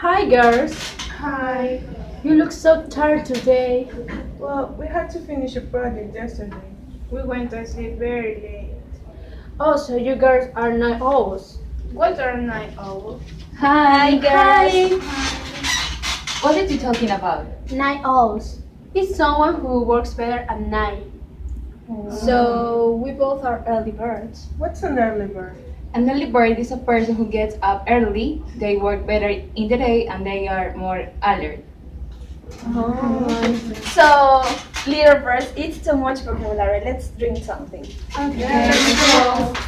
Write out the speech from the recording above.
Hi girls, Hi. you look so tired today. Well, we had to finish a project yesterday. We went to sleep very late. Oh, so you girls are night owls. What are night owls? Hi, girls. What are you talking about? Night owls. It's someone who works better at night. So we both are early birds. What's an early bird? An early bird is a person who gets up early, they work better in the day, and they are more alert. So, little birds, it's too much vocabulary. Let's drink something. Okay.